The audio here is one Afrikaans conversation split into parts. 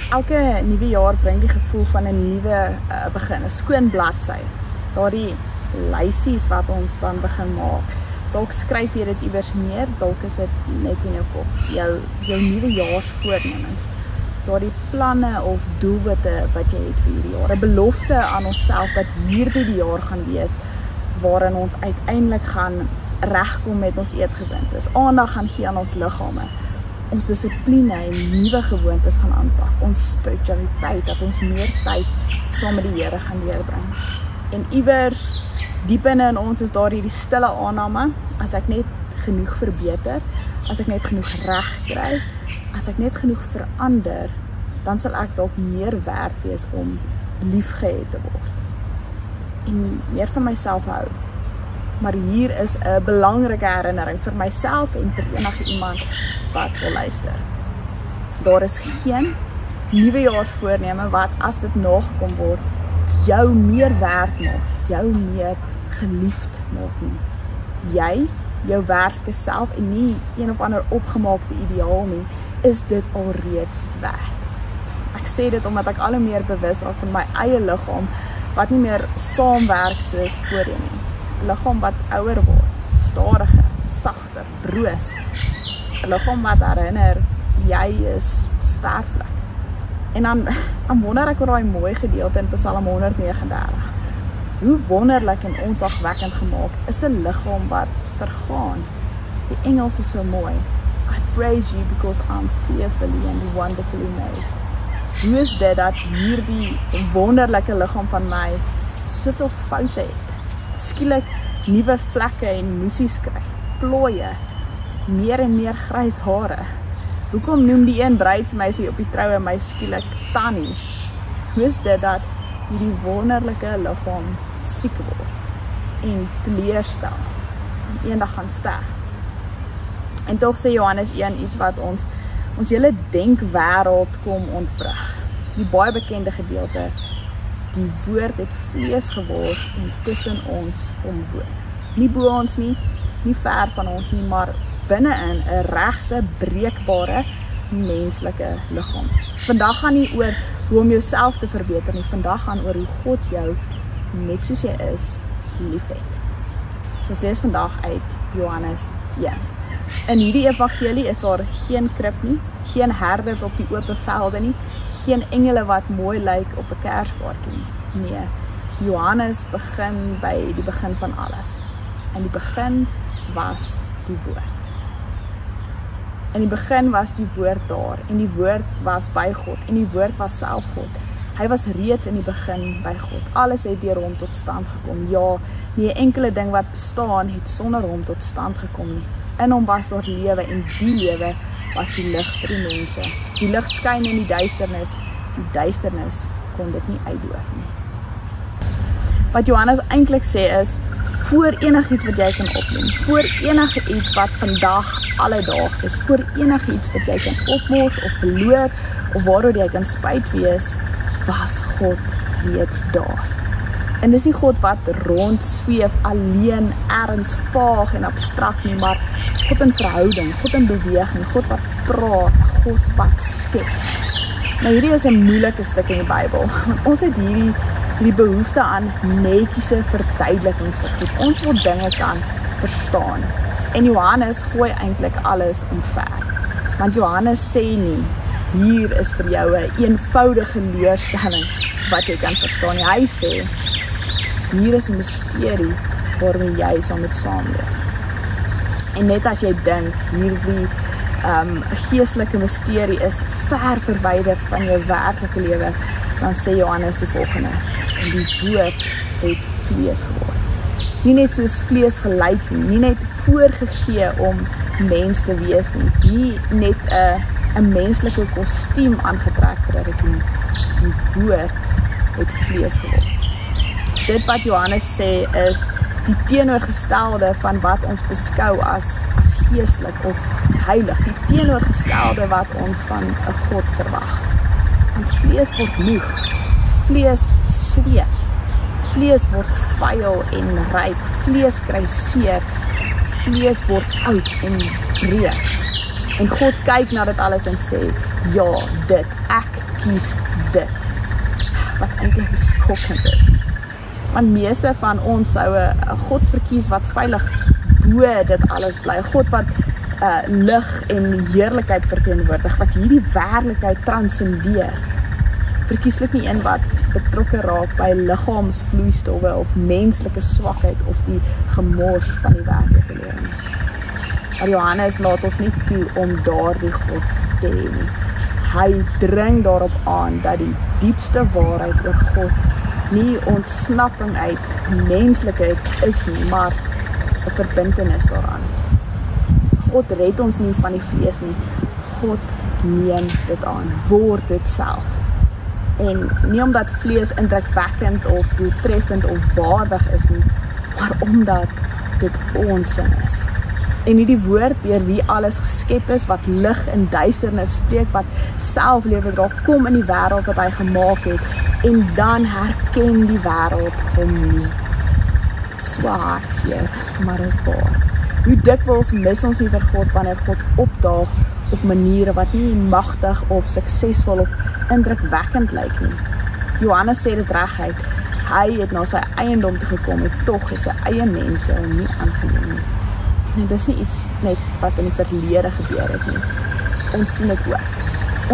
Elke nuwe jaar bring die gevoel van 'n nuwe begin, 'n skoon bladsy. Daardie lysies wat ons dan begin maak. Dalk skryf jy dit iewers neer, dalk is dit net in jou kop. Jou nuwe jaarsvoornemens. Daardie planne of doelwitte wat jy het vir hierdie jaar. 'n Belofte aan onsself dat hierdie die jaar gaan wees waarin ons uiteindelik gaan regkom met ons eetgewoontes. Aandag gaan gee aan ons liggame. Ons dissipline en nuwe gewoontes gaan aanpak. Ons spiritualiteit, dat ons meer tyd saam met die Here gaan deurbring. En iewers diep in ons is daar hierdie stille aanname, as ek net genoeg verbeter, as ek net genoeg reg kry, as ek net genoeg verander, dan sal ek dalk meer werd wees om liefgehet te word. En meer van myself hou. Maar hier is 'n belangrike herinnering vir myself en vir enige iemand wat wil luister. Daar is geen nuwejaarsvoorneme wat, as dit nagekom word, jou meer werd maak, jou meer geliefd maak nie. Jy, jou werklike self en nie een of ander opgemaakte ideaal nie, is dit alreeds werd. Ek sê dit omdat ek al hoe meer bewus raak van my eie liggaam wat nie meer saamwerk soos voorheen nie. 'n Liggaam wat ouer word, stadiger, sagter, broos. 'n Liggaam wat herinner, jy is sterflik. En dan wonder ek oor daai mooi gedeelte in Psalm 139. Hoe wonderlik en onsagwekkend gemaak is 'n liggaam wat vergaan. Die Engels is so mooi. I praise you because I'm fearfully and wonderfully made. Hoe is dit dat hierdie wonderlike liggaam van my soveel foute het? Skielik nuwe vlekke en moesies kry, plooie, meer en meer grys hare. Hoekom noem die een bruidsmeisie op die troue my skielik Tannie? Hoe is dit dat hierdie wonderlike liggaam siek word en teleurstel en eendag gaan sterf? En tog sê Johannes 1 iets wat ons hele denkwêreld kom ontwrig. Die baie bekende gedeelte, die woord het vlees geword en tussen ons kom woon. Nie bo ons nie ver van ons nie, maar binne-in 'n regte, breekbare, menslike liggaam. Vandag gaan nie oor hoe om jouself te verbeter nie, vandag gaan oor hoe God jou, net soos jy is, liefhet. So ons lees vandag uit Johannes 1. In hierdie evangelie is daar geen krib nie, geen herders op die oop velde nie, geen engele wat mooi lyk op 'n kerskaartjie nie. Nee, Johannes begin by die begin van alles. In die begin was die woord. In die begin was die woord daar, en die woord was by God, en die woord was self God. Hy was reeds in die begin by God. Alles het deur hom tot stand gekom. Ja, nie 'n enkele ding wat bestaan het sonder hom tot stand gekom nie. In hom was daar lewe, en die lewe was die lig vir die mense. Die lig skyn in die duisternis kon dit nie uitdoof nie. Wat Johannes eintlik sê is, voor enigiets wat jy kan opneem, voor enige iets wat vandag alledaags is, voor enige iets wat jy kan opmors of verloor, of waaroor jy kan spyt wees, was God reeds daar. En dis nie God wat rondsweef alleen, ergens vaag en abstrakt nie, maar God in verhouding, God in beweging, God wat praat, God wat skep. Nou hierdie is 'n moeilike stuk in die Bybel, want ons het hierdie behoefte aan netjiese verduidelikings vir goed. Ons wil dinge kan verstaan. En Johannes gooi eintlik alles omver. Want Johannes sê nie, hier is vir jou 'n eenvoudige leerstelling wat jy kan verstaan nie. Hy sê, hier is 'n misterie waarmee jy saam moet saamleef. En net as jy dink, hierdie geestelike misterie is ver verwyder van jou werklike lewe, dan sê Johannes die volgende, en die woord het vlees geword. Nie net soos vlees gelyk nie, nie net voorgegee om mens te wees nie net 'n menslike kostuum aangetrek vir dit nie. Die woord het vlees geword. Dit wat Johannes sê is die teenoorgestelde van wat ons beskou as geestelik of heilig, die teenoorgestelde wat ons van 'n God verwag. Want vlees word moeg, vlees sweet, vlees word vuil en ryk, vlees kry seer, vlees word oud en breek. En God kyk na dit alles en sê, ja, dit, ek kies dit. Wat eintlik skokkend is. Want meeste van ons sou 'n God verkies wat veilig bo dit alles bly. God wat lig en heerlikheid verteenwoordig, wat hierdie werklikheid transcendeer. Verkieslik nie een wat betrokke raak by liggaamsvloeistowwe of menslike swakheid of die gemors van die werklike lewe nie. Maar Johannes laat ons nie toe om daardie God te hê nie. Hy dring daarop aan dat die diepste waarheid oor God nie ontsnapping uit menslikheid is nie, maar 'n verbintenis daaraan. God red ons nie van die vlees nie. God neem dit aan, word dit self. En nie omdat vlees indrukwekkend of doeltreffend of waardig is nie, maar omdat dit ons sin is. En nie die woord deur wie alles geskep is, wat lig en duisternis spreek, wat self lewe dra, kom in die wêreld wat hy gemaak het, en dan herken die wêreld hom nie. So hartseer, maar is waar. Hoe dikwels mis ons nie vir God wanneer God opdaag op maniere wat nie magtig of suksesvol of indrukwekkend lyk nie. Johannes sê dit reguit, hy het na sy eiendom toe gekom en tog het sy eie mense hom nie aangeneem nie. Nee, dis nie iets net wat in die verlede gebeur het nie. Ons doen dit ook.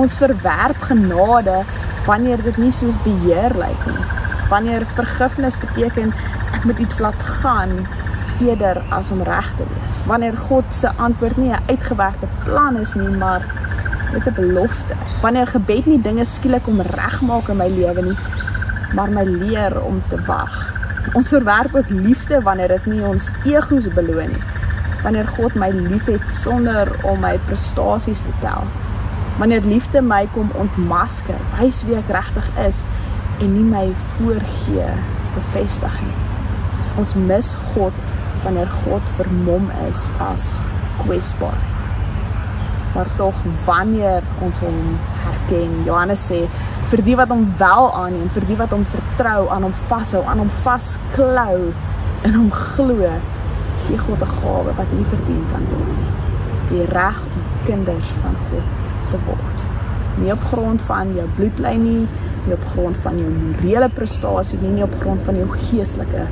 Ons verwerp genade wanneer dit nie soos beheer lyk nie. Wanneer vergifnis beteken ek moet iets laat gaan eerder as om reg te wees. Wanneer God se antwoord nie 'n uitgewerkte plan is nie, maar net 'n belofte. Wanneer gebed nie dinge skielik om regmaak in my lewe nie, maar my leer om te wag. Ons verwerp ook liefde wanneer dit nie ons egos beloon nie. Wanneer God my liefhet sonder om my prestasies te tel. Wanneer liefde my kom ontmasker, wys wie ek regtig is en nie my voorgee bevestig nie. Ons mis God wanneer God vermom is as kwesbaarheid. Maar tog wanneer ons hom herken, Johannes sê, vir die wat hom wel aanneem, vir die wat hom vertrou, aan hom vashou, aan hom vasklou, in hom glo, gee God 'n gawe wat nie verdien kan word nie. Die reg om kinders van God te word. Nie op grond van jou bloedlyn nie op grond van jou morele prestasie nie op grond van jou geestelike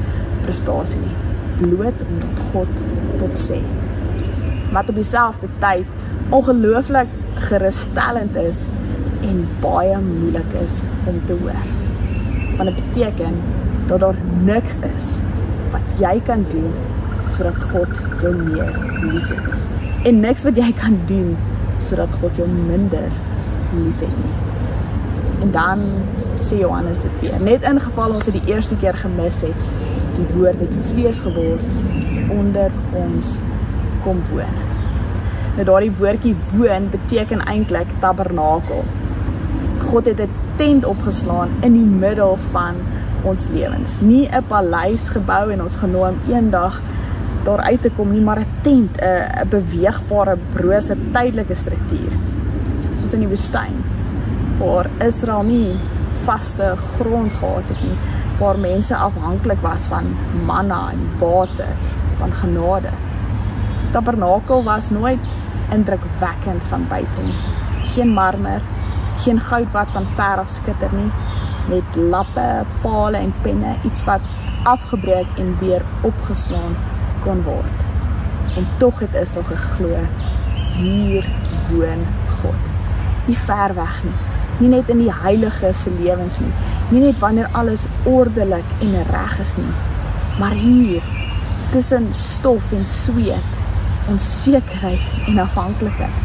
prestasie nie. Bloot omdat God dit sê. Wat op dieselfde tyd ongelooflik gerusstellend is en baie moeilik is om te hoor. Want dit beteken dat daar niks is wat jy kan doen sodat God jou meer liefhet. En niks wat jy kan doen sodat God jou minder liefhet nie. En dan sê Johannes dit weer. Net in geval ons dit die eerste keer gemis het, die woord het vlees geword onder ons kom woon. Nou daardie woordjie woon beteken eintlik tabernakel. God het 'n tent opgeslaan in die middel van ons lewens. Nie 'n paleis gebou en ons genoem eendag daar uit te kom nie, maar 'n tent, 'n beweegbare brose tydelike struktuur. Soos in die woestyn, waar Israel nie vaste grond gehad het nie, waar mense afhanklik was van manna en water, van genade. Tabernakel was nooit indrukwekkend van buite nie. Geen marmer, geen goud wat van ver af skitter nie, met lappe, pale en penne, iets wat afgebreek en weer opgeslaan kon word. En tog het Israel geglo, hier woon God. Nie ver weg nie net in die heilige se lewens nie net wanneer alles ordelik en reg is nie, maar hier, tussen stof en sweet, onsekerheid en afhanklikheid.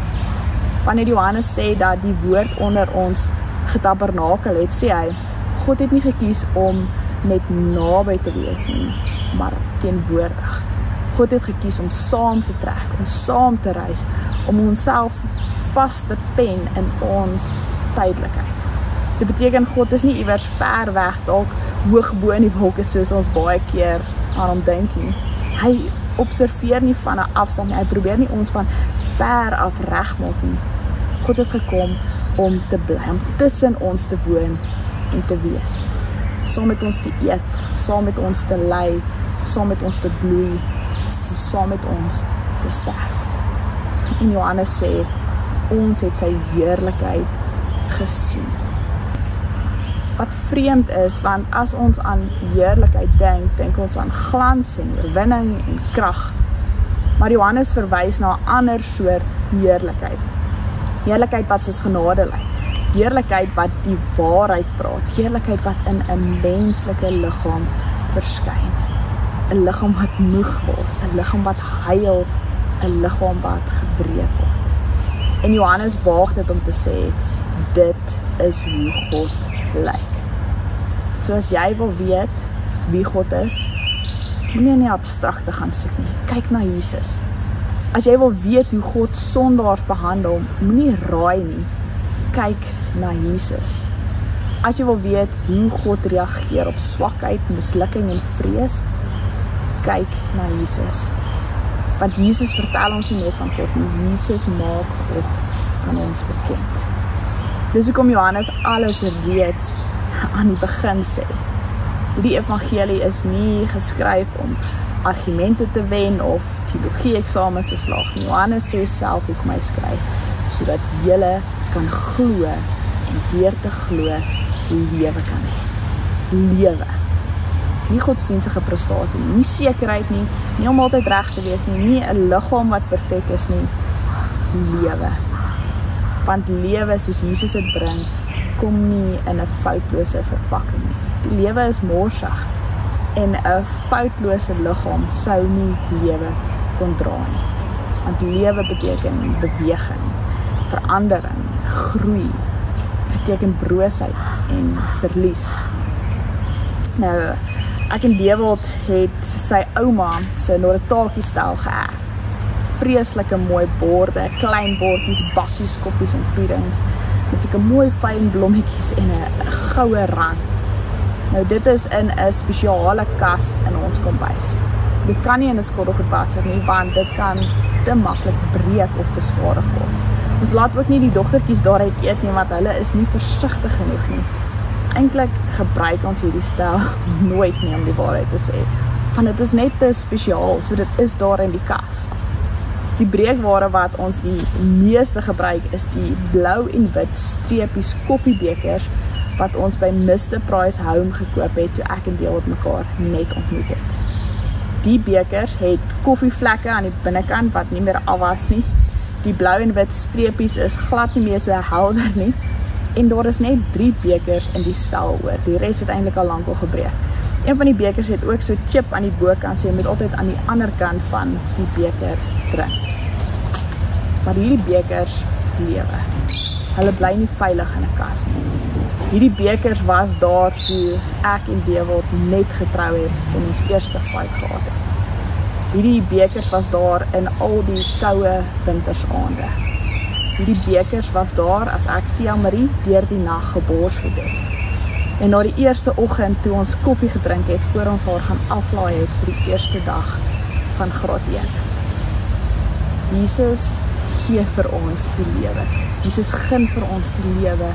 Wanneer Johannes sê dat die woord onder ons getabernakel het, sê hy, God het nie gekies om net naby te wees nie, maar teenwoordig. God het gekies om saam te trek, om saam te reis, om onsself vas te pen in ons tydelikheid. Dit beteken God is nie iewers ver weg, dalk hoog bo in die wolke soos ons baie keer aan hom dink nie. Hy observeer nie van 'n afstand nie, hy probeer nie ons van ver af regmaak nie. God het gekom om te bly, om tussen ons te woon en te wees. Saam met ons te eet, saam met ons te ly, saam met ons te bloei, en saam met ons te sterf. En Johannes sê, ons het sy heerlikheid gesien. Wat vreemd is, want as ons aan heerlikheid dink ons aan glans en oorwinning en krag. Maar Johannes verwys na 'n ander soort heerlikheid. Heerlikheid wat soos genade lyk. Heerlikheid wat die waarheid praat. Heerlikheid wat in 'n menslike liggaam verskyn. 'n Liggaam wat moeg word, 'n liggaam wat huil, 'n liggaam wat gebreek word. En Johannes waag dit om te sê, dit is hoe God lyk. So as jy wil weet wie God is, moenie in die abstrakte gaan soek nie. Kyk na Jesus. As jy wil weet hoe God sondaars behandel, moenie raai nie. Kyk na Jesus. As jy wil weet hoe God reageer op swakheid, mislukking en vrees, kyk na Jesus. Want Jesus vertel ons nie net van God nie, Jesus maak God aan ons bekend. Dis hoekom Johannes alles reeds aan die begin sê. Die evangelie is nie geskryf om argumente te wen of teologie-eksamens te slaag. Johannes sê self hoekom hy skryf, sodat julle kan glo en deur te glo lewe kan hê. Lewe. Nie godsdienstige prestasie nie sekerheid nie om altyd reg te wees nie 'n liggaam wat perfek is nie, lewe. Want lewe soos Jesus dit bring, kom nie in 'n foutlose verpakking nie. Die lewe is morsig en 'n foutlose liggaam sou nie lewe kon dra nie. Want lewe beteken beweging, verandering, groei, beteken broosheid en verlies. Nou, ek en Dewald het sy ouma se Noritaki-styl geërf. Vreeslike mooi borde, klein bordjies, bakkies, koppies en puddings, met sulke mooi fyn blommetjies en 'n goue rand. Nou dit is in 'n spesiale kas in ons kombuis. Dit kan nie in 'n skottelgoedwasser nie, want dit kan te maklik breek of beskadig word. Ons laat ook nie die dogtertjies daaruit eet nie, want hulle is nie versigtig genoeg nie. Eintlik gebruik ons hierdie styl nooit nie, om die waarheid te sê, want dit is net te spesiaal, so dit is daar in die kas. Die breekware wat ons die meeste gebruik is die blou en wit streepies koffiebekers wat ons by Mr. Price Home gekoop het toe ek en Dewald mekaar net ontmoet het. Die bekers het koffievlekke aan die binnekant wat nie meer afwas nie. Die blou en wit streepies is glad nie meer so helder nie. En daar is net 3 bekers in die stal oor. Die res het eintlik al lank al gebreek. Een van die bekers het ook so chip aan die bokant, so jy moet altyd aan die ander kant van die beker drink. Maar hierdie bekers lewe. Hulle bly nie veilig in 'n kas nie. Hierdie bekers was daar toe ek en Dewald net getrou het en ons eerste fight gehad het. Hierdie bekers was daar in al die koue wintersaande. Hierdie bekers was daar as ek Tia Marie deur die nag geborsvoed het. En na die eerste oggend toe ons koffie gedrink het voor ons haar gaan aflaai het vir die eerste dag van graad 1. Jesus gee vir ons die lewe. Jesus gun vir ons die lewe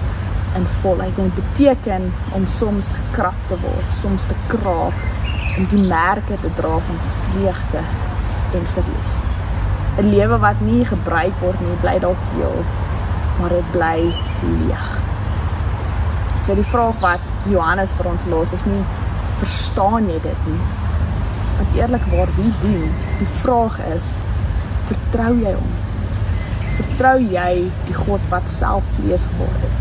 in volheid. En dit beteken om soms gekrap te word, soms te kraap, om die merke te dra van vreugde en verlies. 'n Lewe wat nie gebruik word nie, bly dalk heel, maar dit bly leeg. So die vraag wat Johannes vir ons los is nie, verstaan jy dit nie? Want eerlikwaar, wie doen? Die vraag is, vertrou jy hom? Vertrou jy die God wat self vlees geword het?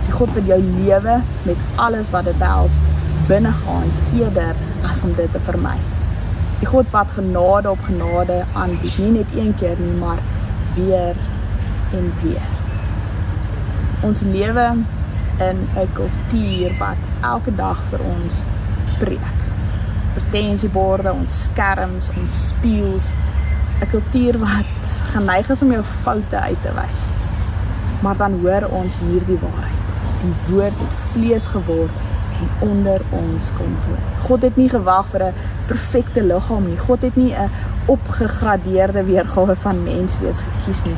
Die God wat jou lewe met alles wat dit behels binnegaan eerder as om dit te vermy. Die God wat genade op genade aanbied, nie net een keer nie, maar weer en weer. Ons lewe in 'n kultuur wat elke dag vir ons preek. Vertensieborde, ons skerms, ons spieëls, 'n kultuur wat geneig is om jou foute uit te wys. Maar dan hoor ons hierdie waarheid. Die woord het vlees geword en onder ons kom woon. God het nie gewag vir 'n perfekte liggaam nie. God het nie 'n opgegradeerde weergawe van menswees gekies nie.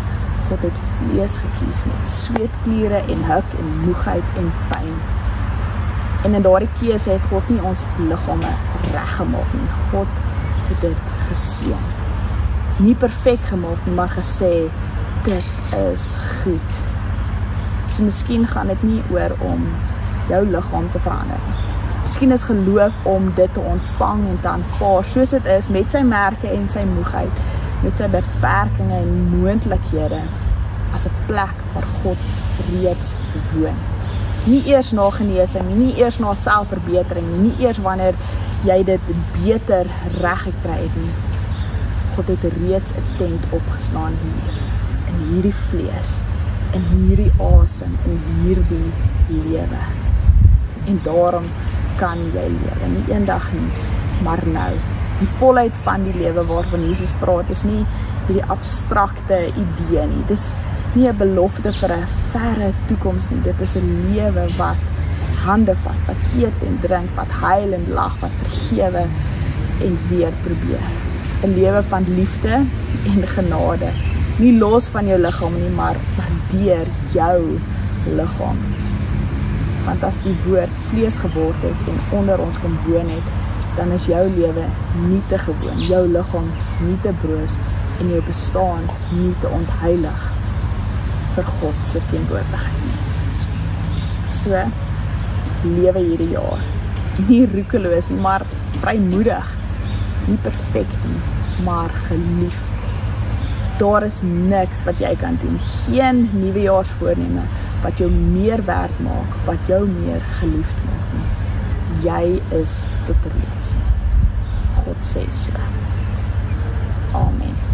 God het vlees gekies met sweetkliere en hik en moegheid en pyn. En in daardie keuse het God nie ons liggame reggemaak nie. God het dit geseën. Nie perfek gemaak nie, maar gesê, dit is goed. So miskien gaan dit nie oor om jou liggaam te verander nie. Miskien is geloof om dit te ontvang en te aanvaar, soos dit is, met sy merke en sy moegheid, met sy beperkings en moontlikhede, as 'n plek waar God reeds woon. Nie eers na genesing, nie eers na selfverbetering, nie eers wanneer jy dit beter reg gekry het nie. God het reeds 'n tent opgeslaan hier, in hierdie vlees, in hierdie asem, in hierdie lewe. En daarom kan jy lewe, nie eendag nie, maar nou. Die volheid van die lewe waarvan Jesus praat, is nie hierdie abstrakte idee nie. Dis nie 'n belofte vir 'n verre toekoms nie. Dit is 'n lewe wat hande vat, wat eet en drink, wat huil en lag, wat vergewe en weer probeer. 'n Lewe van liefde en genade. Nie los van jou liggaam nie, maar deur jou liggaam. Want as die woord vlees geword het en onder ons kom woon het, dan is jou lewe nie te gewoon, jou liggaam nie te broos en jou bestaan nie te ontheilig vir God se teenwoordigheid nie. So, lewe hierdie jaar, nie roekeloos nie, maar vrymoedig, nie perfek nie, maar geliefd. Daar is niks wat jy kan doen, geen nuwejaarsvoorneme wat jou meer werd maak, wat jou meer geliefd maak nie. Jy is dit reeds. God sê so. Amen.